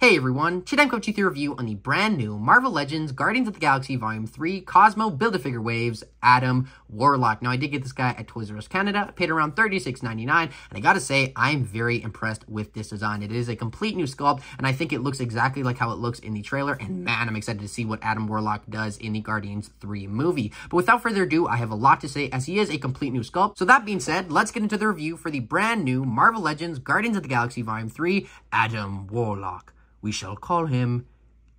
Hey everyone, today I'm coming to you with a review on the brand new Marvel Legends Guardians of the Galaxy Volume 3 Cosmo Build-A-Figure Waves Adam Warlock. Now I did get this guy at Toys R Us Canada, I paid around $36.99, and I gotta say, I'm very impressed with this design. It is a complete new sculpt, and I think it looks exactly like how it looks in the trailer, and man, I'm excited to see what Adam Warlock does in the Guardians 3 movie. But without further ado, I have a lot to say as he is a complete new sculpt. So that being said, let's get into the review for the brand new Marvel Legends Guardians of the Galaxy Volume 3 Adam Warlock. We shall call him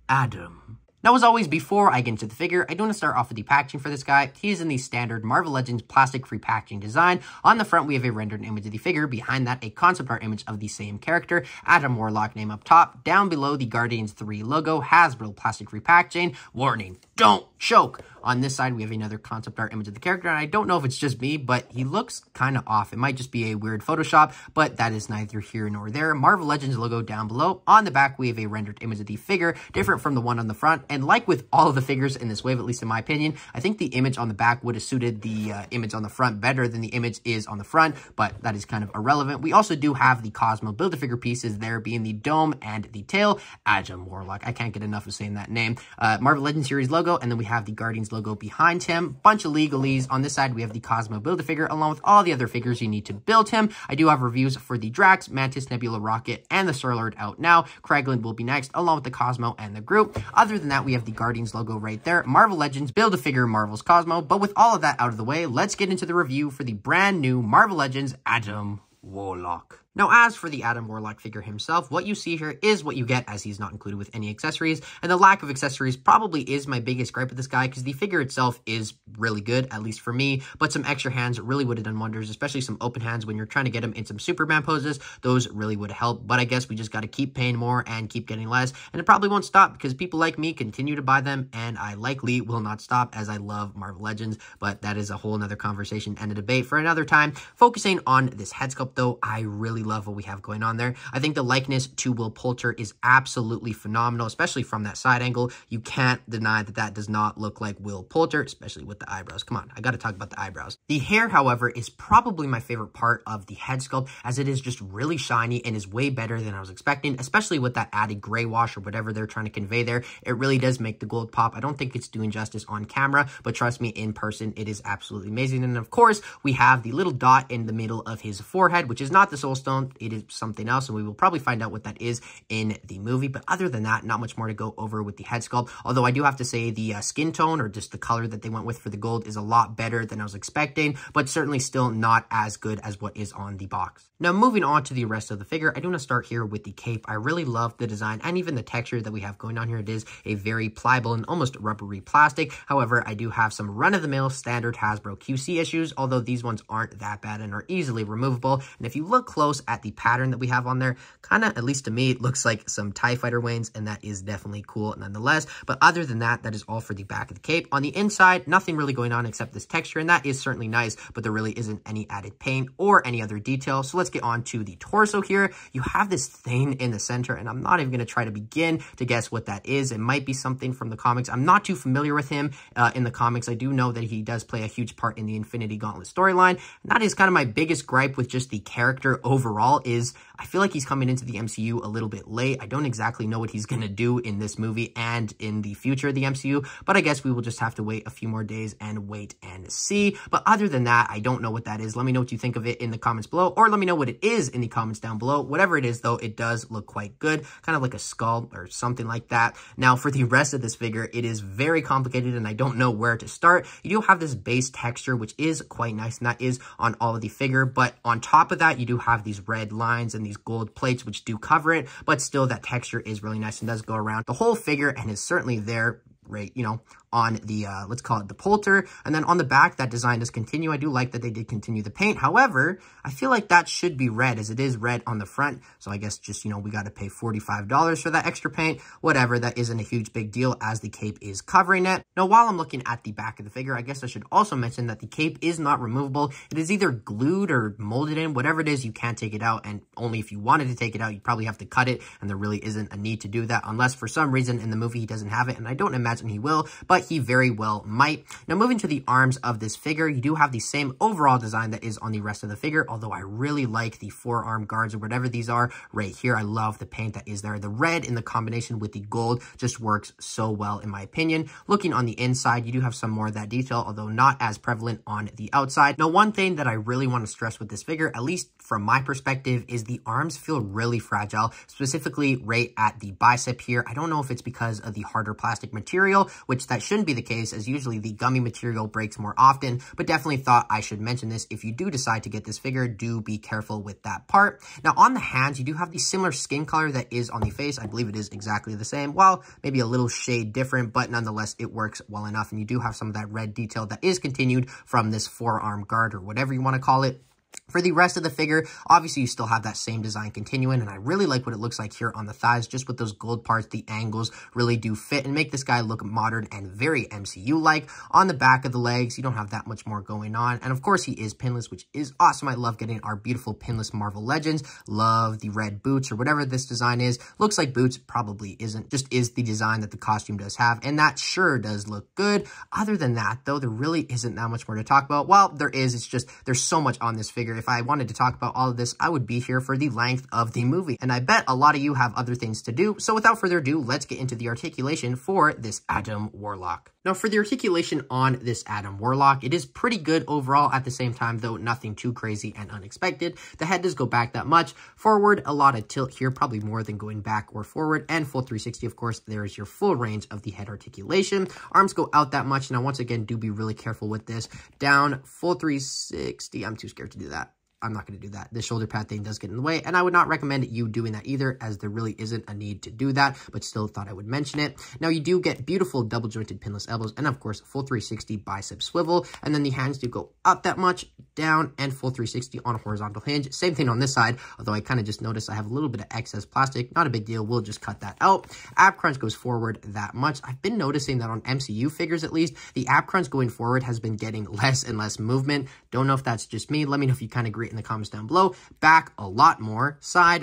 Adam. Now, as always, before I get into the figure, I do want to start off with the packaging for this guy. He is in the standard Marvel Legends plastic-free packaging design. On the front, we have a rendered image of the figure. Behind that, a concept art image of the same character, Adam Warlock name up top. Down below, the Guardians 3 logo, Hasbro plastic-free packaging. Warning, don't choke. On this side, we have another concept art image of the character, and I don't know if it's just me, but he looks kind of off. It might just be a weird Photoshop, but that is neither here nor there. Marvel Legends logo down below. On the back, we have a rendered image of the figure, different from the one on the front, and like with all of the figures in this wave, at least in my opinion, I think the image on the back would have suited the image on the front better than the image is on the front, but that is kind of irrelevant. We also do have the Cosmo Build-A-Figure pieces there, being the dome and the tail. Adam Warlock. I can't get enough of saying that name. Marvel Legends series logo, and then we have the Guardians logo behind him. Bunch of legalese. On this side, we have the Cosmo Build-A-Figure, along with all the other figures you need to build him. I do have reviews for the Drax, Mantis, Nebula, Rocket, and the Star-Lord out now. Kraglin will be next, along with the Cosmo and the group. Other than that, we have the Guardians logo right there. Marvel Legends, Build-A-Figure, Marvel's Cosmo. But with all of that out of the way, let's get into the review for the brand new Marvel Legends Adam Warlock. Now, as for the Adam Warlock figure himself, what you see here is what you get, as he's not included with any accessories, and the lack of accessories probably is my biggest gripe with this guy, because the figure itself is really good, at least for me, but some extra hands really would have done wonders, especially some open hands when you're trying to get him in some Superman poses. Those really would help, but I guess we just got to keep paying more and keep getting less, and it probably won't stop, because people like me continue to buy them, and I likely will not stop, as I love Marvel Legends, but that is a whole nother conversation and a debate for another time. Focusing on this head sculpt, though, I really love what we have going on there. I think the likeness to Will Poulter is absolutely phenomenal, especially from that side angle. You can't deny that that does not look like Will Poulter, especially with the eyebrows. Come on, I got to talk about the eyebrows. The hair, however, is probably my favorite part of the head sculpt, as it is just really shiny and is way better than I was expecting, especially with that added gray wash or whatever they're trying to convey there. It really does make the gold pop. I don't think it's doing justice on camera, but trust me, in person, it is absolutely amazing. And of course, we have the little dot in the middle of his forehead, which is not the Soul Stone. It is something else, and we will probably find out what that is in the movie. But other than that, not much more to go over with the head sculpt, although I do have to say the skin tone, or just the color that they went with for the gold, is a lot better than I was expecting, but certainly still not as good as what is on the box. Now, moving on to the rest of the figure, I do want to start here with the cape. I really love the design and even the texture that we have going on here. It is a very pliable and almost rubbery plastic. However, I do have some run-of-the-mill standard Hasbro QC issues, although these ones aren't that bad and are easily removable. And if you look close at the pattern that we have on there, kind of, at least to me, it looks like some TIE Fighter wings, and that is definitely cool nonetheless. But other than that, that is all for the back of the cape. On the inside, nothing really going on except this texture, and that is certainly nice, but there really isn't any added paint or any other detail. So let's get on to the torso here. You have this thing in the center, and I'm not even going to try to begin to guess what that is. It might be something from the comics. I'm not too familiar with him in the comics. I do know that he does play a huge part in the Infinity Gauntlet storyline, and that is kind of my biggest gripe with just the character overall. Is I feel like he's coming into the MCU a little bit late. I don't exactly know what he's going to do in this movie and in the future of the MCU, but I guess we will just have to wait a few more days and wait and see. But other than that, I don't know what that is. Let me know what you think of it in the comments below, or let me know what it is in the comments down below. Whatever it is, though, it does look quite good, kind of like a skull or something like that. Now, for the rest of this figure, it is very complicated, and I don't know where to start. You do have this base texture, which is quite nice, and that is on all of the figure, but on top of that, you do have these red lines and these gold plates, which do cover it, but still that texture is really nice and does go around the whole figure and is certainly there, right, you know, on the, let's call it the Poulter. And then on the back, that design does continue. I do like that they did continue the paint. However, I feel like that should be red, as it is red on the front. So I guess just, you know, we got to pay $45 for that extra paint. Whatever, that isn't a huge big deal, as the cape is covering it. Now, while I'm looking at the back of the figure, I guess I should also mention that the cape is not removable. It is either glued or molded in. Whatever it is, you can't take it out. And only if you wanted to take it out, you'd probably have to cut it. And there really isn't a need to do that, unless for some reason in the movie he doesn't have it. And I don't imagine he will. But but he very well might. Now, moving to the arms of this figure, you do have the same overall design that is on the rest of the figure, although I really like the forearm guards or whatever these are right here. I love the paint that is there. The red in the combination with the gold just works so well, in my opinion. Looking on the inside, you do have some more of that detail, although not as prevalent on the outside. Now, one thing that I really want to stress with this figure, at least from my perspective, is the arms feel really fragile, specifically right at the bicep here. I don't know if it's because of the harder plastic material, which that shouldn't be the case, as usually the gummy material breaks more often, but definitely thought I should mention this. If you do decide to get this figure, do be careful with that part. Now, on the hands, you do have the similar skin color that is on the face. I believe it is exactly the same. Well, maybe a little shade different, but nonetheless, it works well enough, and you do have some of that red detail that is continued from this forearm guard or whatever you want to call it. For the rest of the figure, obviously you still have that same design continuing, and I really like what it looks like here on the thighs. Just with those gold parts, the angles really do fit and make this guy look modern and very MCU-like. On the back of the legs, you don't have that much more going on, and of course he is pinless, which is awesome. I love getting our beautiful pinless Marvel Legends. Love the red boots or whatever this design is. Looks like boots, probably isn't. Just is the design that the costume does have, and that sure does look good. Other than that, though, there really isn't that much more to talk about. Well, there is. It's just there's so much on this figure. If I wanted to talk about all of this, I would be here for the length of the movie. And I bet a lot of you have other things to do. So without further ado, let's get into the articulation for this Adam Warlock. Now, for the articulation on this Adam Warlock, it is pretty good overall. At the same time, though, nothing too crazy and unexpected. The head does go back that much. Forward, a lot of tilt here, probably more than going back or forward. And full 360, of course, there is your full range of the head articulation. Arms go out that much. Now, once again, do be really careful with this. Down, full 360. I'm too scared to do that. I'm not going to do that. The shoulder pad thing does get in the way, and I would not recommend you doing that either, as there really isn't a need to do that, but still thought I would mention it. Now, you do get beautiful double-jointed pinless elbows, and of course, full 360 bicep swivel, and then the hands do go up that much, down, and full 360 on a horizontal hinge. Same thing on this side, although I kind of just noticed I have a little bit of excess plastic. Not a big deal. We'll just cut that out. Ab crunch goes forward that much. I've been noticing that on MCU figures, at least, the ab crunch going forward has been getting less and less movement. Don't know if that's just me. Let me know if you kind of agree in the comments down below. Back a lot more. Side,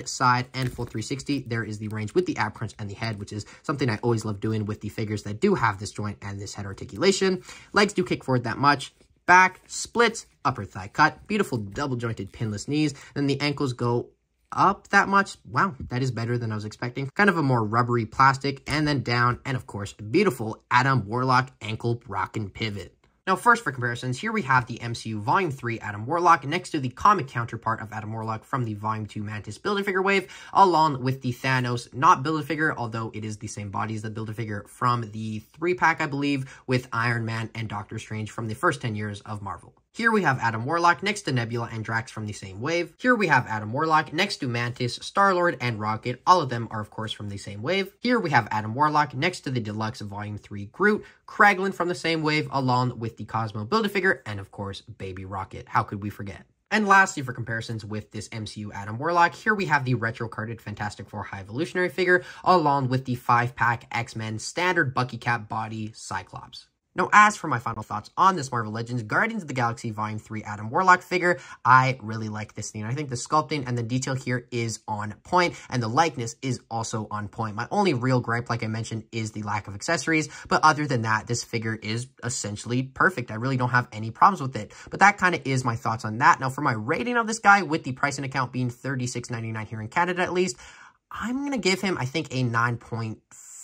and full 360. There is the range with the ab crunch and the head, which is something I always love doing with the figures that do have this joint and this head articulation. Legs do kick forward that much. Back, splits, upper thigh cut. Beautiful double jointed pinless knees. Then the ankles go up that much. Wow, that is better than I was expecting. Kind of a more rubbery plastic, and then down, and of course, beautiful Adam Warlock ankle rockin' pivot. Now, first for comparisons, here we have the MCU Volume 3 Adam Warlock next to the comic counterpart of Adam Warlock from the Volume 2 Mantis Build-A-Figure wave, along with the Thanos not Build-A-Figure, although it is the same body as the Build-A-Figure from the 3-pack, I believe, with Iron Man and Doctor Strange from the first 10 years of Marvel. Here we have Adam Warlock next to Nebula and Drax from the same wave. Here we have Adam Warlock next to Mantis, Star-Lord, and Rocket. All of them are, of course, from the same wave. Here we have Adam Warlock next to the Deluxe Volume 3 Groot, Kraglin from the same wave, along with the Cosmo Build-A-Figure, and, of course, Baby Rocket. How could we forget? And lastly, for comparisons with this MCU Adam Warlock, here we have the retro-carded Fantastic Four High Evolutionary figure, along with the 5-pack X-Men standard Bucky Cap body Cyclops. Now, as for my final thoughts on this Marvel Legends Guardians of the Galaxy Volume 3 Adam Warlock figure, I really like this thing. I think the sculpting and the detail here is on point, and the likeness is also on point. My only real gripe, like I mentioned, is the lack of accessories, but other than that, this figure is essentially perfect. I really don't have any problems with it, but that kind of is my thoughts on that. Now, for my rating of this guy, with the price and account being $36.99 here in Canada at least, I'm going to give him, I think, a 9.5.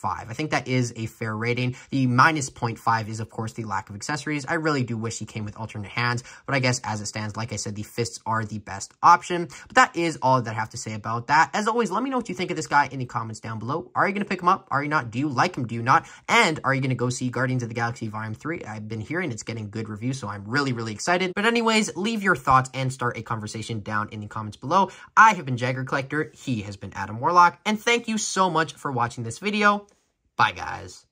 I think that is a fair rating. The minus 0.5 is, of course, the lack of accessories. I really do wish he came with alternate hands, but I guess as it stands, like I said, the fists are the best option. But that is all that I have to say about that. As always, let me know what you think of this guy in the comments down below. Are you going to pick him up? Are you not? Do you like him? Do you not? And are you going to go see Guardians of the Galaxy Volume 3? I've been hearing it's getting good reviews, so I'm really, really excited. But anyways, leave your thoughts and start a conversation down in the comments below. I have been Jagger Collector. He has been Adam Warlock. And thank you so much for watching this video. Bye, guys.